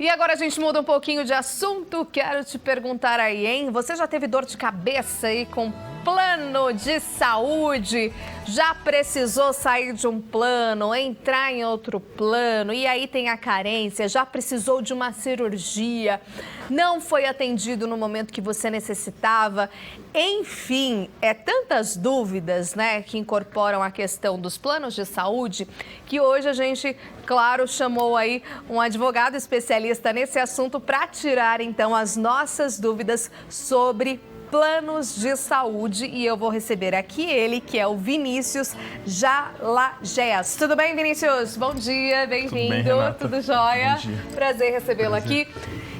E agora a gente muda um pouquinho de assunto. Quero te perguntar aí, hein? Você já teve dor de cabeça aí com plano de saúde? Já precisou sair de um plano, entrar em outro plano e aí tem a carência? Já precisou de uma cirurgia? Não foi atendido no momento que você necessitava? Enfim, tantas dúvidas, né, que incorporam a questão dos planos de saúde, que hoje a gente, claro, chamou aí um advogado especialista nesse assunto para tirar, então, as nossas dúvidas sobre planos de saúde. E eu vou receber aqui ele, que é o Vinícius Jalagés. Tudo bem, Vinícius? Bom dia, bem-vindo. Tudo jóia? Bom dia. Prazer recebê-lo aqui.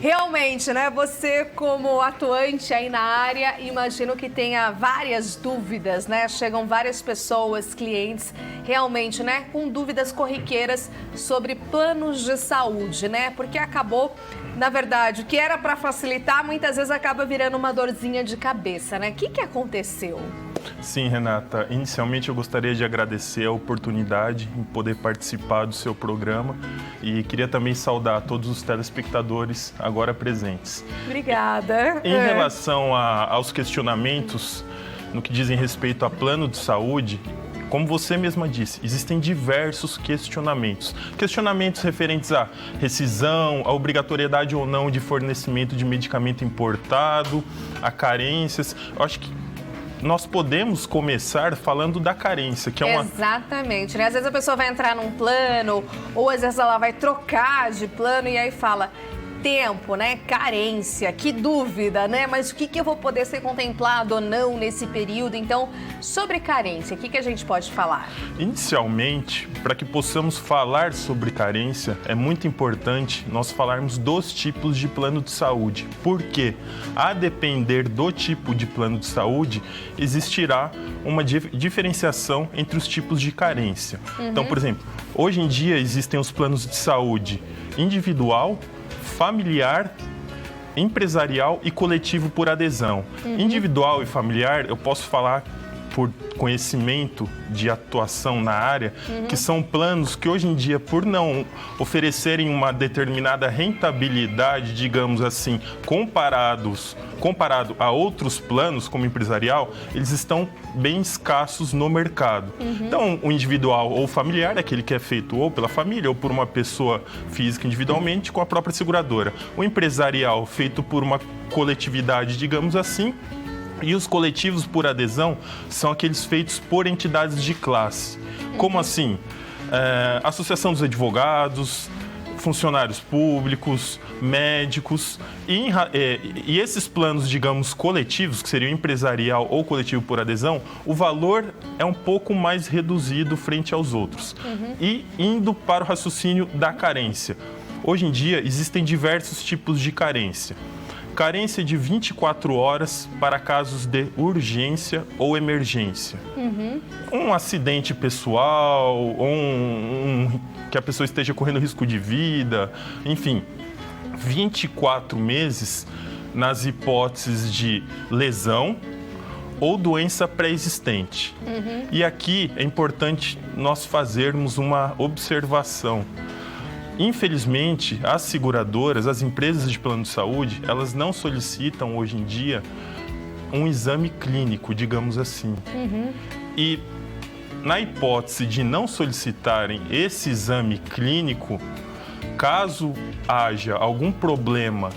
Realmente, né, você como atuante aí na área, imagino que tenha várias dúvidas, né? Chegam várias pessoas, clientes, realmente, né, com dúvidas corriqueiras sobre planos de saúde, né? Porque acabou, na verdade, o que era para facilitar, muitas vezes acaba virando uma dorzinha de cabeça, né? O que aconteceu? Sim, Renata. Inicialmente eu gostaria de agradecer a oportunidade em poder participar do seu programa e queria também saudar todos os telespectadores agora presentes. Obrigada. Em relação aos questionamentos no que dizem respeito a plano de saúde, como você mesma disse, existem diversos questionamentos. Questionamentos referentes à rescisão, à obrigatoriedade ou não de fornecimento de medicamento importado, a carências. Eu acho que nós podemos começar falando da carência, que é uma... Exatamente, né? Às vezes a pessoa vai entrar num plano, ou às vezes ela vai trocar de plano e aí fala... Tempo, né? Carência, que dúvida, né? Mas o que eu vou poder ser contemplado ou não nesse período? Então, sobre carência, o que a gente pode falar? Inicialmente, para que possamos falar sobre carência, é muito importante nós falarmos dos tipos de plano de saúde. Porque, a depender do tipo de plano de saúde, existirá uma diferenciação entre os tipos de carência. Então, por exemplo, hoje em dia existem os planos de saúde individual, familiar, empresarial e coletivo por adesão. Individual e familiar, eu posso falar por conhecimento de atuação na área, que são planos que hoje em dia, por não oferecerem uma determinada rentabilidade, digamos assim, comparado a outros planos, como empresarial, eles estão bem escassos no mercado. Então, o individual ou familiar é aquele que é feito ou pela família ou por uma pessoa física individualmente com a própria seguradora. O empresarial, feito por uma coletividade, digamos assim, e os coletivos por adesão são aqueles feitos por entidades de classe. Como assim? Associação dos advogados, funcionários públicos, médicos. E esses planos, digamos, coletivos, que seriam empresarial ou coletivo por adesão, o valor é um pouco mais reduzido frente aos outros. E indo para o raciocínio da carência. Hoje em dia, existem diversos tipos de carência. Carência de 24 horas para casos de urgência ou emergência. Um acidente pessoal, que a pessoa esteja correndo risco de vida, enfim, 24 meses nas hipóteses de lesão ou doença pré-existente. E aqui é importante nós fazermos uma observação. Infelizmente, as seguradoras, as empresas de plano de saúde, elas não solicitam hoje em dia um exame clínico, digamos assim. E na hipótese de não solicitarem esse exame clínico, caso haja algum problema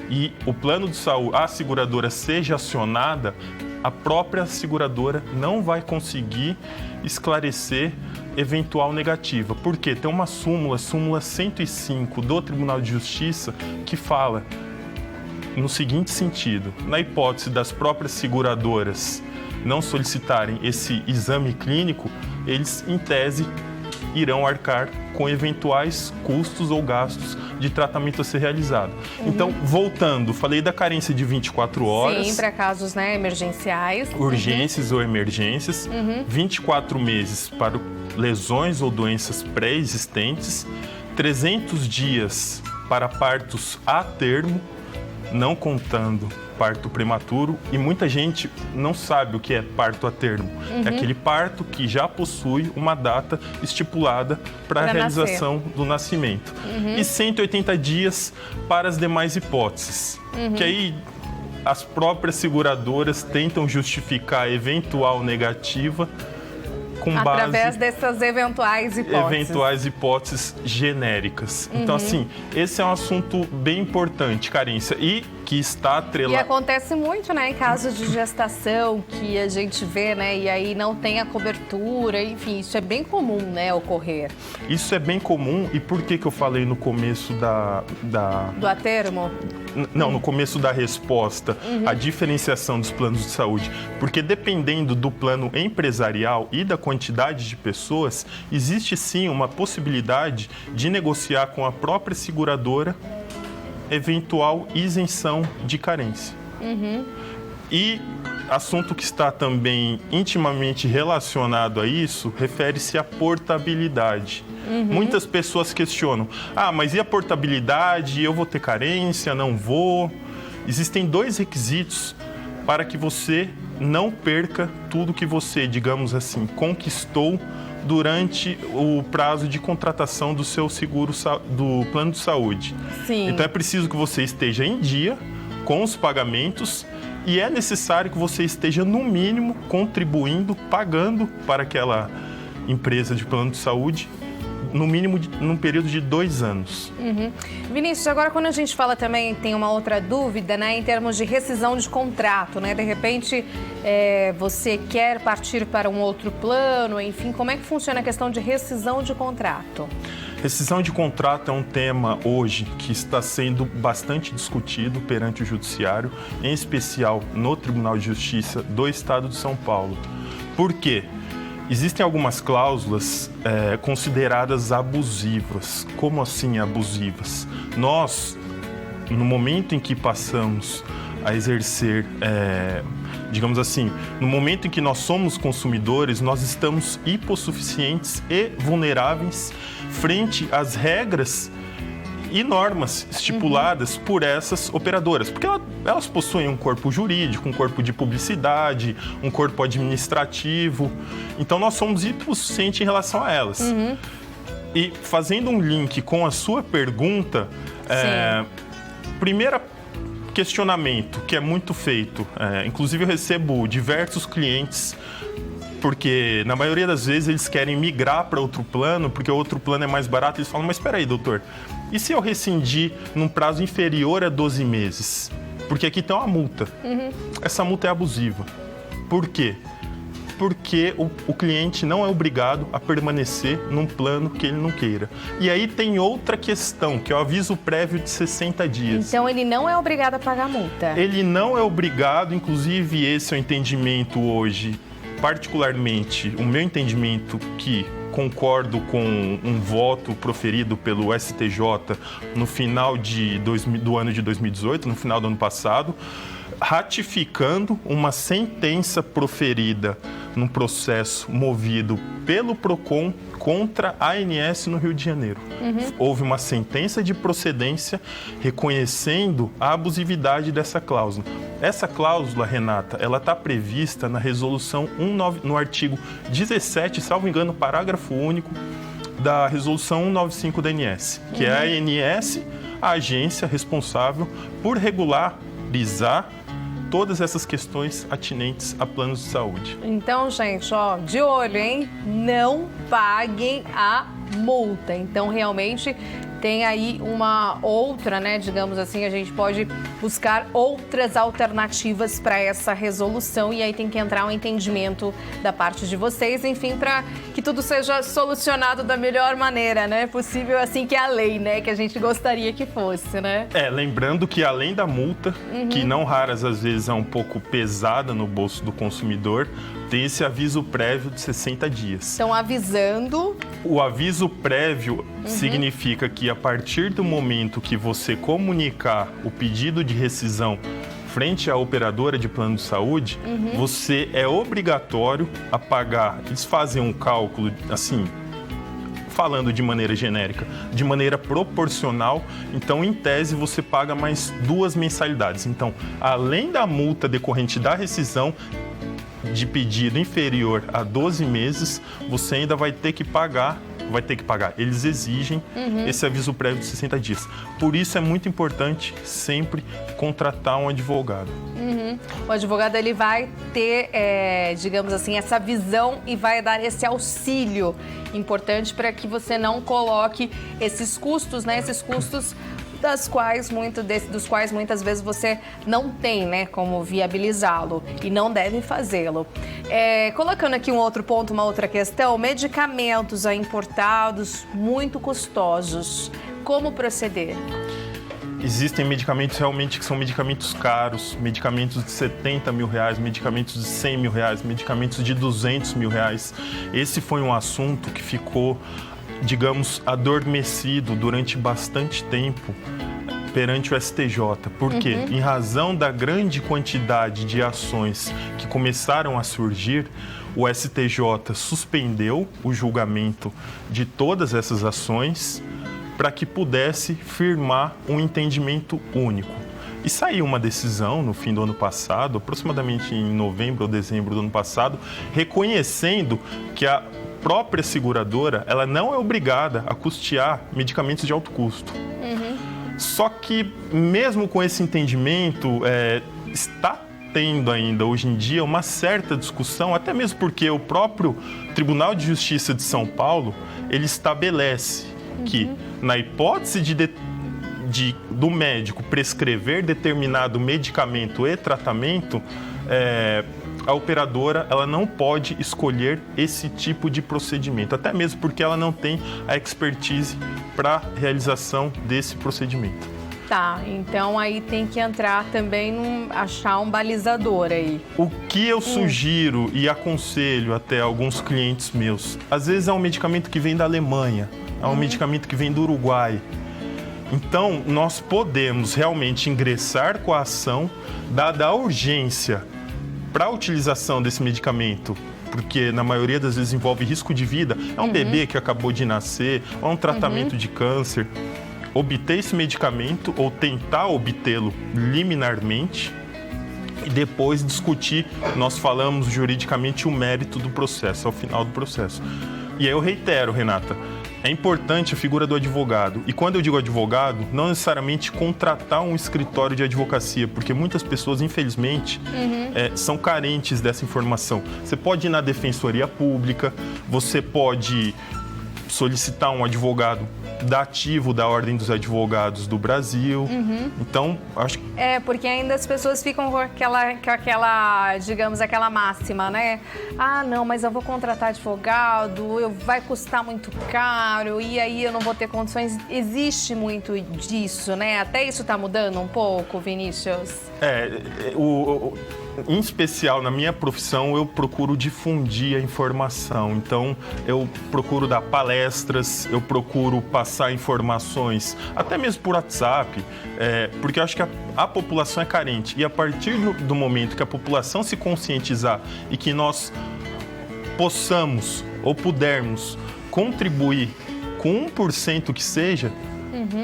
e o plano de saúde, a seguradora seja acionada, a própria seguradora não vai conseguir esclarecer eventual negativa. Porque tem uma súmula 105 do Tribunal de Justiça que fala no seguinte sentido: na hipótese das próprias seguradoras não solicitarem esse exame clínico, eles, em tese, irão arcar com eventuais custos ou gastos de tratamento a ser realizado. Então, voltando, falei da carência de 24 horas. Sim, para casos, né, emergenciais. Urgências ou emergências. 24 meses para lesões ou doenças pré-existentes. 300 dias para partos a termo. não contando parto prematuro, e muita gente não sabe o que é parto a termo. É aquele parto que já possui uma data estipulada para a realização do nascimento. E 180 dias para as demais hipóteses, que aí as próprias seguradoras tentam justificar a eventual negativa com através base dessas eventuais hipóteses genéricas. Então, assim, esse é um assunto bem importante, carência, e que está atrelado. E acontece muito, né, em casos de gestação, que a gente vê, né, e aí não tem a cobertura, enfim, isso é bem comum, né, ocorrer. Isso é bem comum, e por que eu falei no começo do a termo? Não, no começo da resposta, a diferenciação dos planos de saúde. Porque dependendo do plano empresarial e da quantidade de pessoas, existe sim uma possibilidade de negociar com a própria seguradora eventual isenção de carência. E assunto que está também intimamente relacionado a isso refere-se à portabilidade. Muitas pessoas questionam, mas e a portabilidade? Eu vou ter carência? Não vou? Existem 2 requisitos para que você não perca tudo que você, digamos assim, conquistou durante o prazo de contratação do seu seguro do plano de saúde. Sim. Então é preciso que você esteja em dia com os pagamentos e é necessário que você esteja, no mínimo, contribuindo, pagando para aquela empresa de plano de saúde, no mínimo num período de 2 anos. Vinícius, agora quando a gente fala também, tem uma outra dúvida, né, em termos de rescisão de contrato, né? De repente, você quer partir para um outro plano, enfim, como é que funciona a questão de rescisão de contrato? Rescisão de contrato é um tema hoje que está sendo bastante discutido perante o Judiciário, em especial no Tribunal de Justiça do Estado de São Paulo. Por quê? Existem algumas cláusulas consideradas abusivas. Como assim abusivas? Nós, no momento em que passamos a exercer, digamos assim, no momento em que nós somos consumidores, nós estamos hipossuficientes e vulneráveis frente às regras e normas estipuladas por essas operadoras, porque elas possuem um corpo jurídico, um corpo de publicidade, um corpo administrativo, então nós somos hipossuficientes em relação a elas. E fazendo um link com a sua pergunta, primeiro questionamento que é muito feito, inclusive eu recebo diversos clientes, porque na maioria das vezes eles querem migrar para outro plano, porque o outro plano é mais barato, eles falam, mas espera aí, doutor, e se eu rescindir num prazo inferior a 12 meses? Porque aqui tem uma multa. Essa multa é abusiva. Por quê? Porque o cliente não é obrigado a permanecer num plano que ele não queira. E aí tem outra questão, que é o aviso prévio de 60 dias. Então ele não é obrigado a pagar a multa? Ele não é obrigado, inclusive esse é o entendimento hoje, particularmente o meu entendimento, que concordo com um voto proferido pelo STJ no final do ano de 2018, no final do ano passado, ratificando uma sentença proferida num processo movido pelo PROCON contra a ANS no Rio de Janeiro. Houve uma sentença de procedência reconhecendo a abusividade dessa cláusula. Essa cláusula, Renata, ela está prevista na resolução 19, no artigo 17, salvo engano, parágrafo único da resolução 195 da ANS, que é a ANS, a agência responsável por regularizar todas essas questões atinentes a planos de saúde. Então, gente, ó, de olho, hein? Não paguem a multa. Então, realmente, tem aí uma outra, né, digamos assim, a gente pode buscar outras alternativas para essa resolução e aí tem que entrar um entendimento da parte de vocês, enfim, para que tudo seja solucionado da melhor maneira, né, possível, assim que é a lei, né, que a gente gostaria que fosse, né? Lembrando que além da multa, que não raras às vezes é um pouco pesada no bolso do consumidor, tem esse aviso prévio de 60 dias. Estão avisando. O aviso prévio significa que a partir do momento que você comunicar o pedido de rescisão frente à operadora de plano de saúde, você é obrigatório a pagar. Eles fazem um cálculo, assim, falando de maneira genérica, de maneira proporcional. Então, em tese, você paga mais 2 mensalidades. Então, além da multa decorrente da rescisão de pedido inferior a 12 meses, você ainda vai ter que pagar. Eles exigem esse aviso prévio de 60 dias. Por isso é muito importante sempre contratar um advogado. O advogado ele vai ter, digamos assim, essa visão e vai dar esse auxílio importante para que você não coloque esses custos, né? Esses custos dos quais muitas vezes você não tem, né, como viabilizá-lo e não deve fazê-lo. Colocando aqui um outro ponto, uma outra questão, medicamentos importados muito custosos. Como proceder? Existem medicamentos realmente que são medicamentos caros, medicamentos de 70 mil reais, medicamentos de 100 mil reais, medicamentos de 200 mil reais. Esse foi um assunto que ficou, digamos, adormecido durante bastante tempo perante o STJ. Por quê? Em razão da grande quantidade de ações que começaram a surgir, o STJ suspendeu o julgamento de todas essas ações para que pudesse firmar um entendimento único. E saiu uma decisão no fim do ano passado, aproximadamente em novembro ou dezembro do ano passado, reconhecendo que a própria seguradora ela não é obrigada a custear medicamentos de alto custo. Só que, mesmo com esse entendimento, está tendo ainda, hoje em dia, uma certa discussão, até mesmo porque o próprio Tribunal de Justiça de São Paulo, ele estabelece que, na hipótese do médico prescrever determinado medicamento e tratamento, a operadora ela não pode escolher esse tipo de procedimento, até mesmo porque ela não tem a expertise para a realização desse procedimento. Tá, então aí tem que entrar também, achar um balizador aí. O que eu sugiro e aconselho até alguns clientes meus, às vezes é um medicamento que vem da Alemanha, é um medicamento que vem do Uruguai. Então, nós podemos realmente ingressar com a ação, dada a urgência para a utilização desse medicamento, porque na maioria das vezes envolve risco de vida, é um bebê que acabou de nascer, é um tratamento de câncer, obter esse medicamento ou tentar obtê-lo liminarmente e depois discutir, nós falamos juridicamente o mérito do processo, ao final do processo. E aí eu reitero, Renata, é importante a figura do advogado. E quando eu digo advogado, não necessariamente contratar um escritório de advocacia, porque muitas pessoas, infelizmente, são carentes dessa informação. Você pode ir na Defensoria Pública, você pode solicitar um advogado dativo da Ordem dos Advogados do Brasil. Então, acho que... porque ainda as pessoas ficam com aquela, digamos, aquela máxima, né? Ah, não, mas eu vou contratar advogado, vai custar muito caro e aí eu não vou ter condições. Existe muito disso, né? Até isso está mudando um pouco, Vinícius? Em especial, na minha profissão, eu procuro difundir a informação. Então, eu procuro dar palestras, eu procuro passar informações, até mesmo por WhatsApp, porque eu acho que a população é carente. E a partir do momento que a população se conscientizar e que nós possamos ou pudermos contribuir com 1% que seja,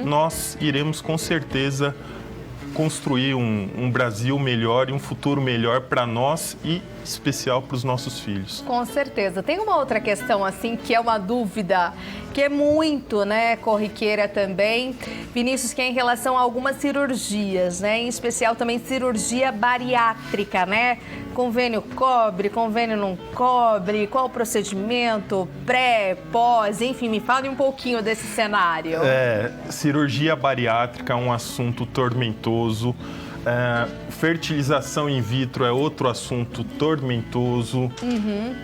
nós iremos com certeza construir um Brasil melhor e um futuro melhor para nós e especial para os nossos filhos. Com certeza. Tem uma outra questão, assim, que é uma dúvida que é muito, né, corriqueira também, Vinícius, que é em relação a algumas cirurgias, né, em especial também cirurgia bariátrica, né? Convênio cobre, convênio não cobre, qual o procedimento, pré, pós, enfim, me fale um pouquinho desse cenário. Cirurgia bariátrica é um assunto tormentoso. Fertilização in vitro é outro assunto tormentoso.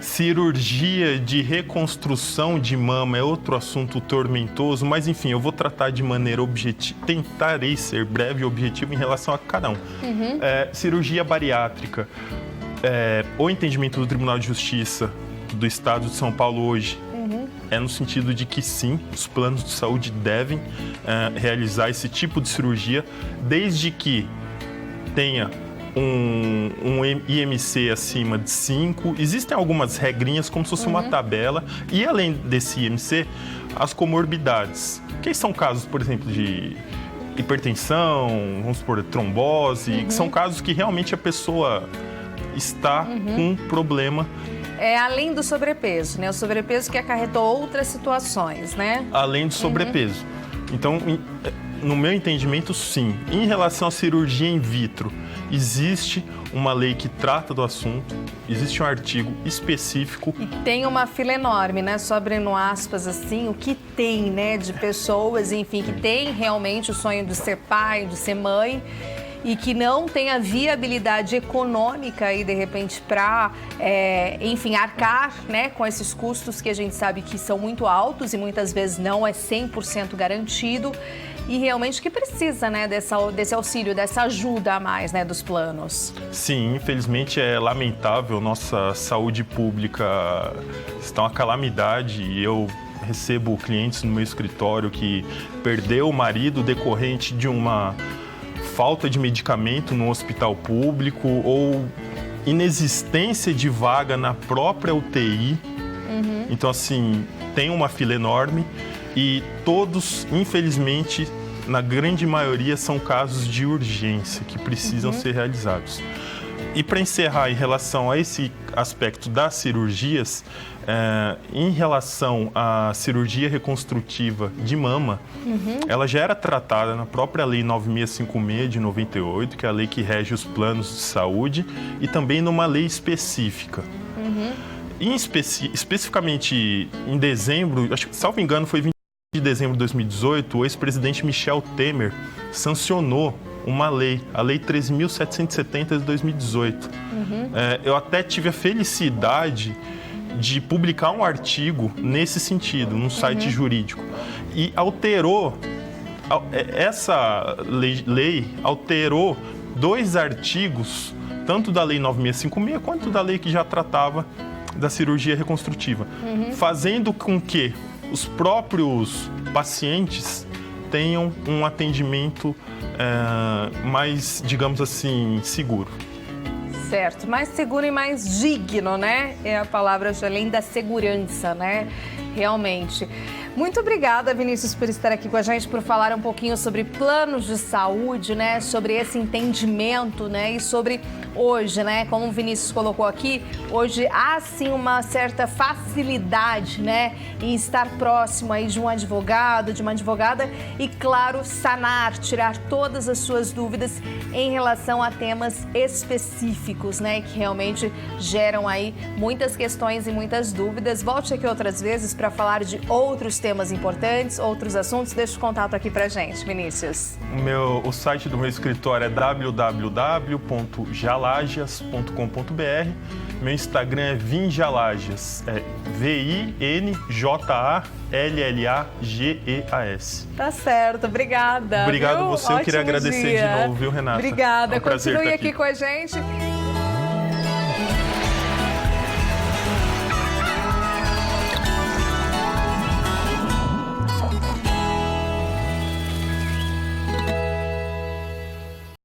Cirurgia de reconstrução de mama é outro assunto tormentoso. Mas, enfim, eu vou tratar de maneira objetiva, tentarei ser breve e objetivo em relação a cada um. Cirurgia bariátrica. O entendimento do Tribunal de Justiça do Estado de São Paulo hoje é no sentido de que, sim, os planos de saúde devem realizar esse tipo de cirurgia, desde que tenha um IMC acima de 5. Existem algumas regrinhas, como se fosse uma tabela. E além desse IMC, as comorbidades. Que são casos, por exemplo, de hipertensão, vamos supor, trombose, que são casos que realmente a pessoa está com um problema. Além do sobrepeso, né? O sobrepeso que acarretou outras situações, né? Além do sobrepeso. Então, no meu entendimento, sim. Em relação à cirurgia in vitro, existe uma lei que trata do assunto, existe um artigo específico. E tem uma fila enorme, né? Só abrindo aspas assim, o que tem, né? De pessoas, enfim, que tem realmente o sonho de ser pai, de ser mãe, e que não tem a viabilidade econômica aí, de repente, para, enfim, arcar, né, com esses custos que a gente sabe que são muito altos e muitas vezes não é 100% garantido e realmente que precisa, né, desse auxílio, dessa ajuda a mais, né, dos planos. Sim, infelizmente é lamentável, nossa saúde pública está uma calamidade e eu recebo clientes no meu escritório que perdeu o marido decorrente de uma falta de medicamento no hospital público ou inexistência de vaga na própria UTI. Então, assim, tem uma fila enorme e todos, infelizmente, na grande maioria, são casos de urgência que precisam ser realizados. E para encerrar, em relação a esse aspecto das cirurgias, em relação à cirurgia reconstrutiva de mama, ela já era tratada na própria Lei 9656 de 98, que é a lei que rege os planos de saúde, e também numa lei específica. Especificamente em dezembro, acho que, salvo engano, foi 20 de dezembro de 2018, o ex-presidente Michel Temer sancionou uma lei, a Lei 13.770 de 2018. Eu até tive a felicidade de publicar um artigo nesse sentido, num site jurídico. E alterou, essa lei alterou 2 artigos, tanto da Lei 9656 quanto da lei que já tratava da cirurgia reconstrutiva, fazendo com que os próprios pacientes tenham um atendimento mais, digamos assim, seguro. Certo, mais seguro e mais digno, né? É a palavra além da segurança, né? Realmente. Muito obrigada, Vinícius, por estar aqui com a gente, por falar um pouquinho sobre planos de saúde, né? Sobre esse entendimento, né? E sobre hoje, né? Como o Vinícius colocou aqui, hoje há sim uma certa facilidade, né? Em estar próximo aí de um advogado, de uma advogada e, claro, sanar, tirar todas as suas dúvidas em relação a temas específicos, né? Que realmente geram aí muitas questões e muitas dúvidas. Volte aqui outras vezes para falar de outros temas importantes, outros assuntos. Deixa o contato aqui pra gente, Vinícius. O site do meu escritório é www.jalagias.com.br. Meu Instagram é Vinjalagias, é VINJALLAGEAS. Tá certo, obrigada. Obrigado viu? você, eu queria agradecer de novo, viu, Renata? Obrigada, É um prazer continue estar aqui com a gente.